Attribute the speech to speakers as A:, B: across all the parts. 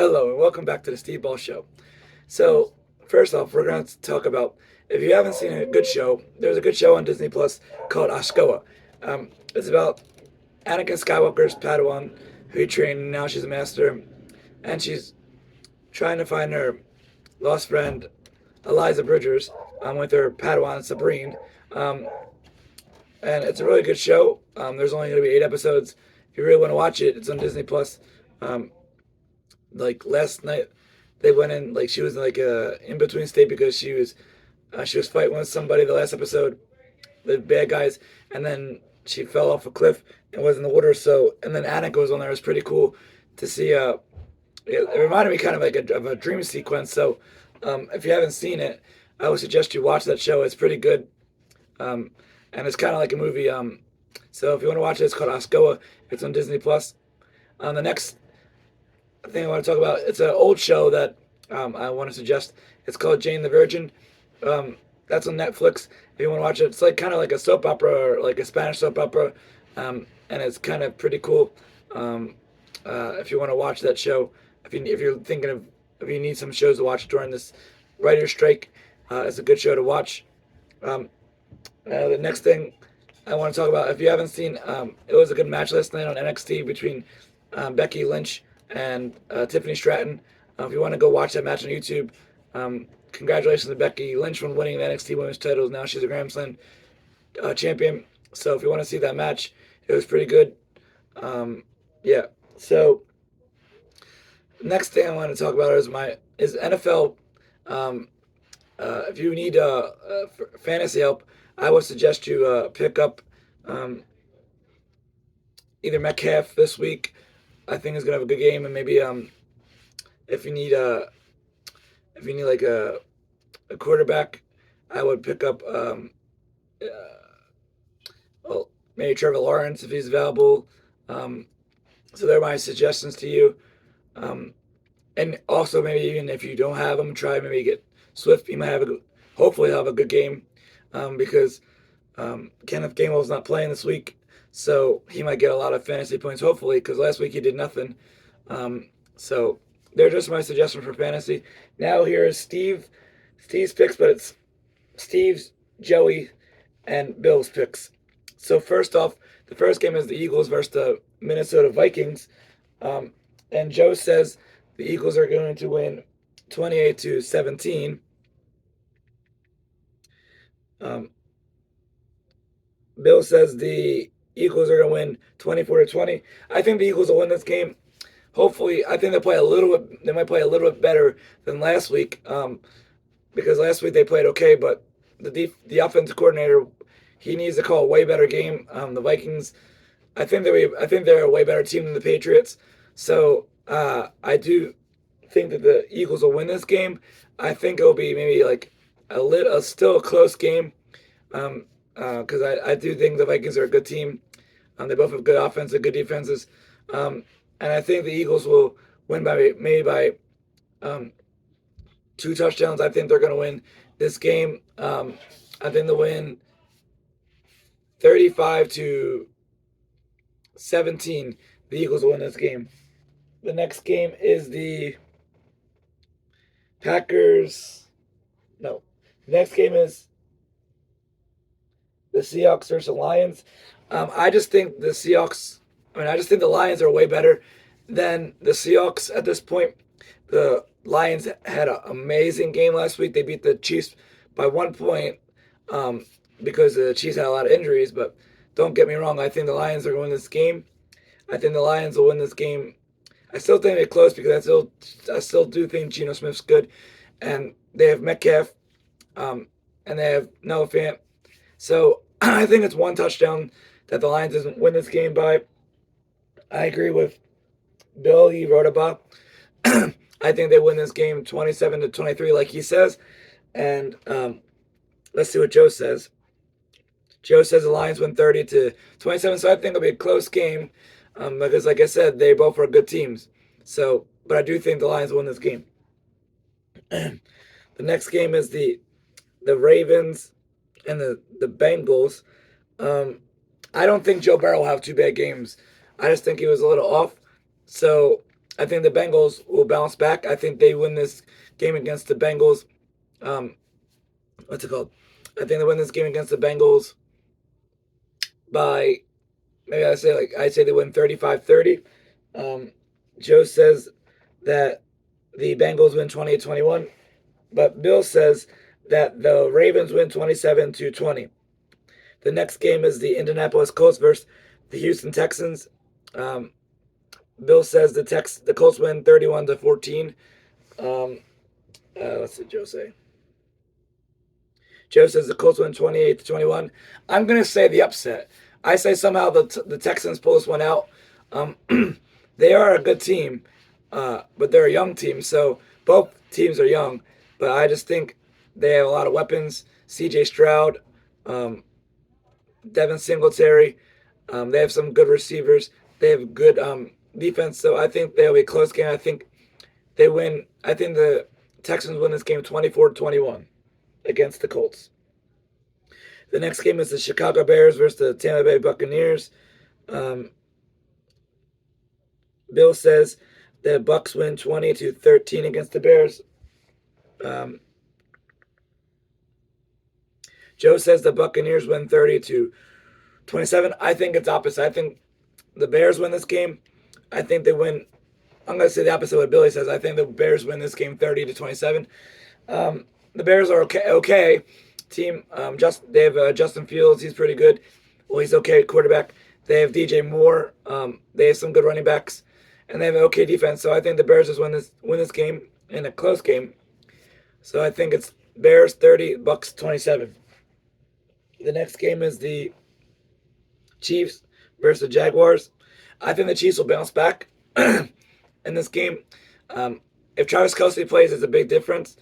A: Hello and welcome back to the Steve Ball Show. So, first off, we're going to talk about if you haven't seen a good show, there's a good show on Disney Plus called Ashkoa. It's about Anakin Skywalker's Padawan, who he trained, and now she's a master, and she's trying to find her lost friend, Eliza Bridgers, with her Padawan, Sabrine. Um, and it's a really good show. There's only going to be 8 episodes. If you really want to watch it, it's on Disney Plus. Um, like last night they went in like she was like in between state because she was fighting with somebody the last episode, the bad guys, and then she fell off a cliff and was in the water. So and then Anna goes on there. It was pretty cool to see. It reminded me kind of like of a dream sequence. So if you haven't seen it, I would suggest you watch that show. It's pretty good, um, and it's kind of like a movie. So if you want to watch it, it's called Oscoa. It's on Disney Plus. The next thing I want to talk about. It's an old show that I want to suggest. It's called Jane the Virgin. That's on Netflix. If you want to watch it, it's like kind of like a soap opera or like a Spanish soap opera, and it's kind of pretty cool. Um, if you want to watch that show, if you're thinking of if you need some shows to watch during this writer strike, it's a good show to watch. Um, the next thing I want to talk about, if you haven't seen, it was a good match last night on NXT between Becky Lynch and Tiffany Stratton. If you want to go watch that match on YouTube, congratulations to Becky Lynch on winning the NXT Women's titles. Now she's a Grand Slam champion. So if you want to see that match, it was pretty good. Yeah. So next thing I want to talk about is NFL. Um, if you need fantasy help, I would suggest you pick up um, either Metcalf this week. I think he's gonna have a good game, and maybe if you need if you need like a quarterback, I would pick up uh, well, maybe Trevor Lawrence if he's available. Um, so they're my suggestions to you. Um, and also maybe even if you don't have him, try maybe get Swift. He might have hopefully have a good game because Kenneth Gainwell's not playing this week, so he might get a lot of fantasy points. Hopefully, because last week he did nothing. So they're just my suggestion for fantasy. Now here is Steve's picks, but it's Steve's, Joey, and Bill's picks. So first off, the first game is the Eagles versus the Minnesota Vikings. Um, and Joe says the Eagles are going to win 28-17. Um, Bill says the Eagles are going to win 24-20. I think the Eagles will win this game. Hopefully, I think they might play a little bit better than last week. Because last week they played okay, but the offensive coordinator he needs to call a way better game. The Vikings, I think they're a way better team than the Patriots. So I do think that the Eagles will win this game. I think it'll be maybe like still a close game. Because I do think the Vikings are a good team. They both have good offense and good defenses. And I think the Eagles will win by maybe by 2 touchdowns. I think they're going to win this game. I think they'll win 35-17. The Eagles will win this game. The next game is the Packers. No, the next game is the Seahawks versus the Lions. I just think the Seahawks. I just think the Lions are way better than the Seahawks at this point. The Lions had an amazing game last week. They beat the Chiefs by 1 point because the Chiefs had a lot of injuries. But don't get me wrong. I think the Lions are going to win this game. I think the Lions will win this game. I still think it's close because I still do think Geno Smith's good, and they have Metcalf, and they have Noah Fant. So I think it's 1 touchdown that the Lions doesn't win this game by. I agree with Bill. He wrote about. I think they win this game 27-23, like he says. And let's see what Joe says. Joe says the Lions win 30-27, so I think it'll be a close game because, like I said, they both are good teams. So, but I do think the Lions win this game. The next game is the Ravens and the Bengals. I don't think Joe Burrow will have 2 bad games. I just think he was a little off. So I think the Bengals will bounce back. I think they win this game against the Bengals. Um, what's it called? I think they win this game against the Bengals by maybe I say they win 35-30. Um, Joe says that the Bengals win 28-21, but Bill says that the Ravens win 27-20. The next game is the Indianapolis Colts versus the Houston Texans. Um, Bill says the Colts win 31-14. What's did Joe say? Joe says the Colts win 28-21. I'm gonna say the upset. I say somehow the Texans pull this one out. Um, they are a good team, but they're a young team. So both teams are young, but I just think they have a lot of weapons. C.J. Stroud, Devin Singletary. They have some good receivers. They have good defense. So I think they'll be a close game. I think they win. I think the Texans win this game 24-21 against the Colts. The next game is the Chicago Bears versus the Tampa Bay Buccaneers. Bill says the Bucs win 20-13 against the Bears. Joe says the Buccaneers win 30-27. I think it's opposite. I think the Bears win this game. I think they win. I'm going to say the opposite of what Billy says. I think the Bears win this game 30-27. The Bears are okay team. They have Justin Fields. He's pretty good. Well, he's okay quarterback. They have DJ Moore. They have some good running backs, and they have an okay defense. So I think the Bears just win this game in a close game. So I think it's Bears 30, Bucs 27. The next game is the Chiefs versus the Jaguars. I think the Chiefs will bounce back in this game. If Travis Kelce plays, it's a big difference.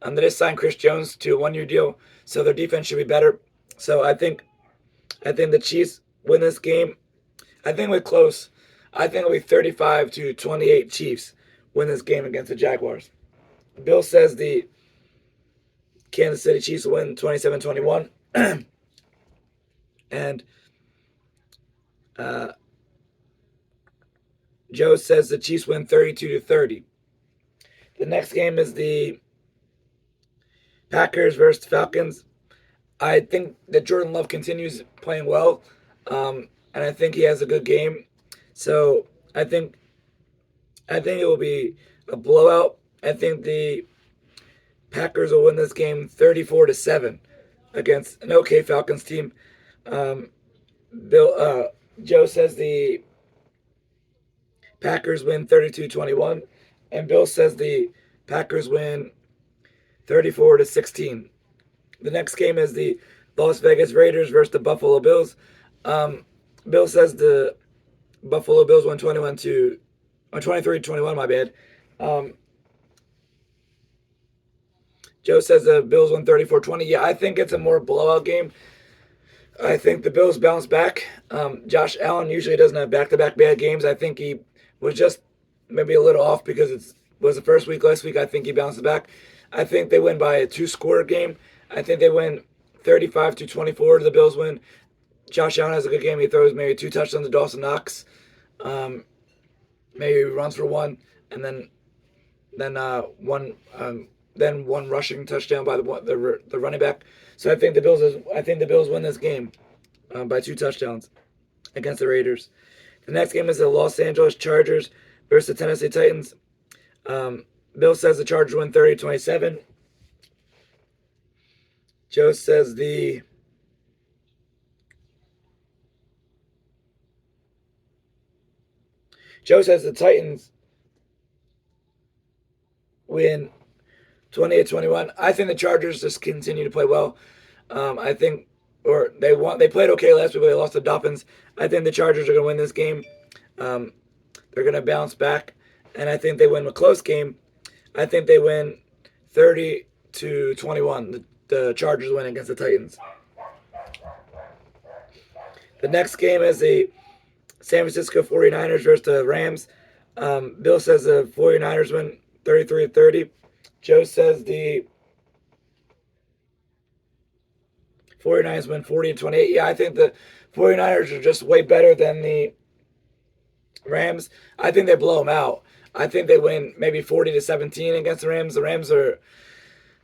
A: They just signed Chris Jones to a one-year deal, so their defense should be better. So I think the Chiefs win this game. I think we're close. I think it'll be 35-28 Chiefs win this game against the Jaguars. Bill says the Kansas City Chiefs will win 27-21. And Joe says the Chiefs win 32-30. The next game is the Packers versus Falcons. I think that Jordan Love continues playing well, and I think he has a good game. So I think it will be a blowout. I think the Packers will win this game 34-7 against an okay Falcons team. Joe says the Packers win 32-21, and Bill says the Packers win 34-16. The next game is the Las Vegas Raiders versus the Buffalo Bills. Bill says the Buffalo Bills won 23-21. My bad. Joe says the Bills won 34-20. Yeah, I think it's a more blowout game. I think the Bills bounce back. Josh Allen usually doesn't have back-to-back bad games. I think he was just maybe a little off because it was the first week last week. I think he bounces back. I think they win by a two-score game. I think they win 35-24. The Bills win. Josh Allen has a good game. He throws maybe 2 touchdowns to Dawson Knox. Maybe he runs for 1, and then one rushing touchdown by the running back. So I think the Bills win this game by 2 touchdowns against the Raiders. The next game is the Los Angeles Chargers versus the Tennessee Titans. Bill says the Chargers win 30-27. Joe says the Titans win 28-21. I think the Chargers just continue to play well. I think, or they played okay last week, but they lost to the Dolphins. I think the Chargers are going to win this game. They're going to bounce back, and I think they win a close game. I think they win 30-21. The Chargers win against the Titans. The next game is the San Francisco 49ers versus the Rams. Bill says the 49ers win 33-30. Joe says the 49ers win 40-28. Yeah, I think the 49ers are just way better than the Rams. I think they blow them out. I think they win maybe 40-17 against the Rams. The Rams are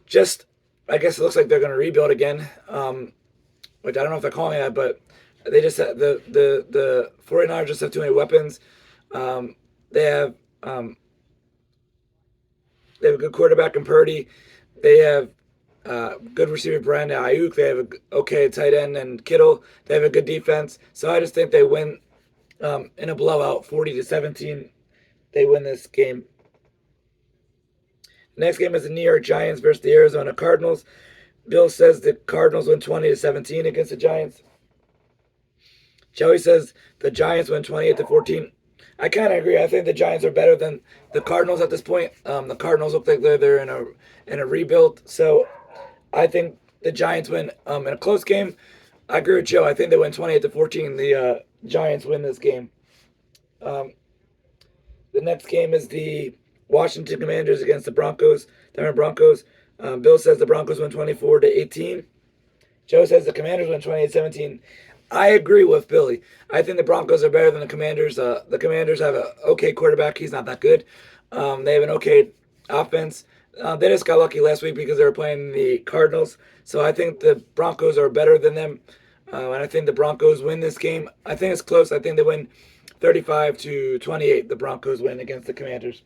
A: just, I guess it looks like they're going to rebuild again, which I don't know if they're calling that, but they just have, the 49ers just have too many weapons. Um, they have um, they have a good quarterback in Purdy. They have good receiver Brandon Ayuk. They have a okay tight end and Kittle. They have a good defense. So I just think they win in a blowout, 40-17. They win this game. The next game is the New York Giants versus the Arizona Cardinals. Bill says the Cardinals win 20-17 against the Giants. Joey says the Giants win 28-14. I kind of agree. I think the Giants are better than the Cardinals at this point. The Cardinals look like they're in a rebuild. So I think the Giants win in a close game. I agree with Joe. I think they win 28-14. The Giants win this game. Um, the next game is the Washington Commanders against the Broncos. Denver Broncos. Bill says the Broncos win 24-18. Joe says the Commanders win 28-17. I agree with Billy. I think the Broncos are better than the Commanders. The Commanders have an okay quarterback. He's not that good. They have an okay offense. They just got lucky last week because they were playing the Cardinals. So I think the Broncos are better than them. And I think the Broncos win this game. I think it's close. I think they win 35-28. The Broncos win against the Commanders.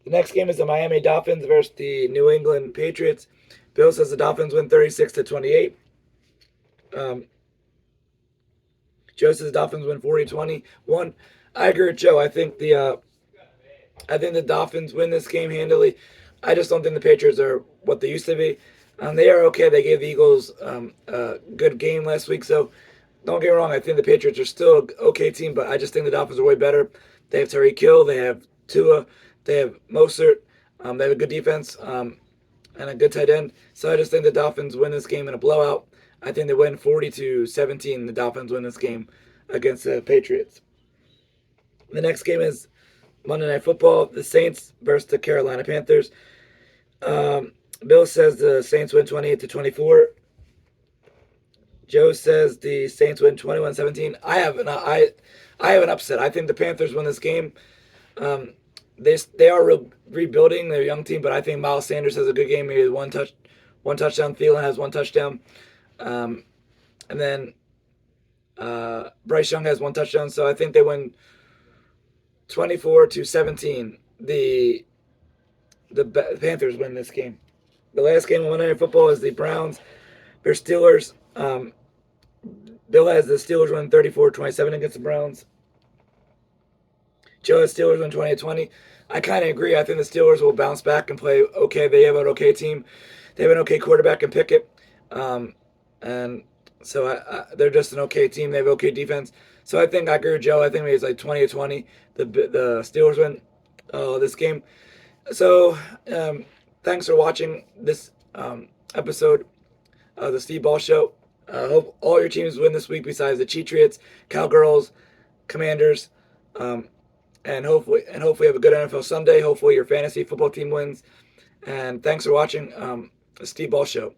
A: The next game is the Miami Dolphins versus the New England Patriots. Bill says the Dolphins win 36-28. Joe says the Dolphins win 40-21. I agree with Joe. I think the Dolphins win this game handily. I just don't think the Patriots are what they used to be. They are okay. They gave the Eagles a good game last week. So don't get me wrong. I think the Patriots are still an okay team, but I just think the Dolphins are way better. They have Tyreek Hill. They have Tua. They have Mostert. They have a good defense and a good tight end. So I just think the Dolphins win this game in a blowout. I think they win 40-17. The Dolphins win this game against the Patriots. The next game is Monday Night Football. The Saints versus the Carolina Panthers. Bill says the Saints win 28-24. Joe says the Saints win 21-17. I have an upset. I think the Panthers win this game. They are rebuilding their young team, but I think Miles Sanders has a good game. He has one touchdown. Thielen has one touchdown. And then Bryce Young has one touchdown. So I think they win 24-17. The Panthers win this game. The last game of Monday Night Football is the Browns versus Steelers. Bill has the Steelers win 34-27 against the Browns. Joe has Steelers win 28-20. I kind of agree. I think the Steelers will bounce back and play okay. They have an okay team. They have an okay quarterback in Pickett. And so they're just an okay team. They have okay defense. So I think I agree with Joe. I think maybe it's like 20-20. The Steelers win this game. So thanks for watching this episode of the Steve Ball Show. I hope all your teams win this week besides the Cheatriots, Cowgirls, Commanders, and hopefully have a good NFL Sunday. Hopefully your fantasy football team wins. And thanks for watching the Steve Ball Show.